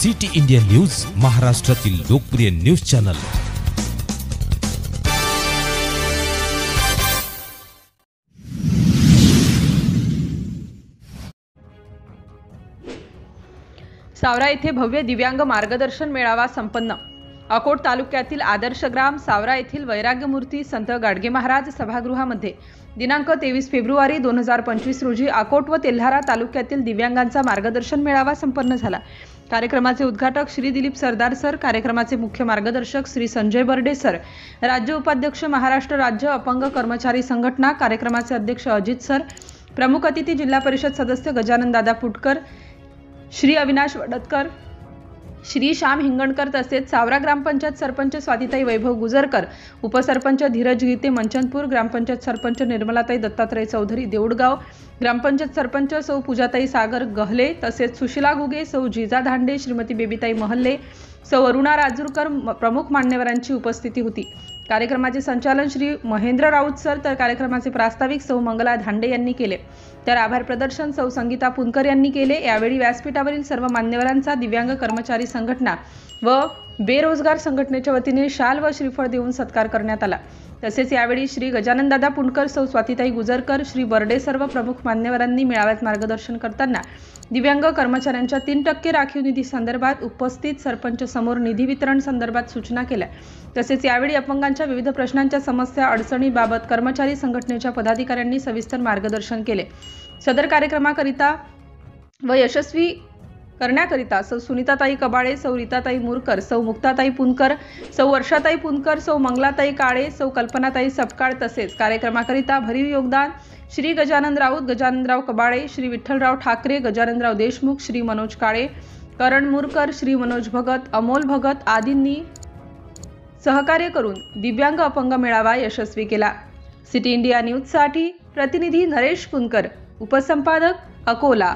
City India news, महाराष्ट्रातील लोकप्रिय news channel. सावरा येथे भव्य दिव्यांग मार्गदर्शन मेळावा संपन्न। अकोट तालुक्यातील आदर्श ग्राम सावरा येथील वैराग्यमूर्ती संत गाडगे महाराज सभागृहामध्ये दिनांक 23 फेब्रुवारी 2025 रोजी अकोट व तेल्हारा तालुक्यातील दिव्यांगांचा मार्गदर्शन मेळावा संपन्न झाला। कार्यक्रमाचे उद्घाटक श्री दिलीप सरदार सर, कार्यक्रमाचे मुख्य मार्गदर्शक श्री संजय बर्डे सर, राज्य उपाध्यक्ष महाराष्ट्र राज्य अपंग कर्मचारी संघटना, कार्यक्रमाचे अध्यक्ष अजित सर, प्रमुख अतिथी जिल्हा परिषद सदस्य गजानन दादा पुटकर, श्री अविनाश वडतकर, श्री श्याम हिंगणकर तसेच सावरा ग्रामपंचायत सरपंच स्वातीताई वैभव गुजरकर, उपसरपंच धीरज गीते मंचनपूर, ग्रामपंचायत सरपंच निर्मलाताई दत्तात्रय चौधरी देऊडगाव, ग्रामपंचायत सरपंच सौ पूजाताई सागर गहले तसेच सुशीला घुगे, सौ जिजा धांडे, श्रीमती बेबीताई महल्ले, सौ अरुणा राजूरकर प्रमुख मान्यवरांची उपस्थिती होती। कार्यक्रमाचे संचालन श्री महेंद्र राऊत सर, तर कार्यक्रमाचे प्रास्ताविक सौ मंगला धांडे यांनी केले, तर आभार प्रदर्शन सौ संगीता पुनकर यांनी केले। यावेळी व्यासपीठावरील सर्व मान्यवरांचा दिव्यांग कर्मचारी संघटना व बेरोजगार संघटनेच्या वतीने शाल व श्रीफळ देऊन सत्कार करण्यात आला। तसेच यावेळी श्री गजानन दादा पुनकर, सौ स्वातीताई गुजरकर, श्री बर्डे सर्व प्रमुख मान्यवरांनी मेळाव्यात मार्गदर्शन करताना दिव्यांग कर्मचाऱ्यांच्या 3% राखीव निधी संदर्भात उपस्थित सरपंच समोर निधी वितरण संदर्भात सूचना केल्या। तसेच यावेळी अपंगांच्या विविध प्रश्नांच्या समस्या अडचणीबाबत कर्मचारी संघटनेच्या पदाधिकाऱ्यांनी सविस्तर मार्गदर्शन केले। सदर कार्यक्रमाकरिता व यशस्वी करण्याकरिता सौ सुनीताताई कबाळे, सौ रीताताई मुरकर, सौ मुक्ताताई पुनकर, सौ वर्षाताई पुनकर, सौ मंगलाताई काळे, सौ कल्पनाताई सपकाळ तसेच कार्यक्रमाकरिता भरीव योगदान श्री गजानन राऊत, गजाननराव कबाळे, श्री विठ्ठलराव ठाकरे, गजाननराव देशमुख, श्री मनोज काळे, करण मुरकर, श्री मनोज भगत, अमोल भगत आदींनी सहकार्य करून दिव्यांग अपंग मेळावा यशस्वी केला। सिटी इंडिया न्यूजसाठी प्रतिनिधी नरेश पुनकर, उपसंपादक अकोला।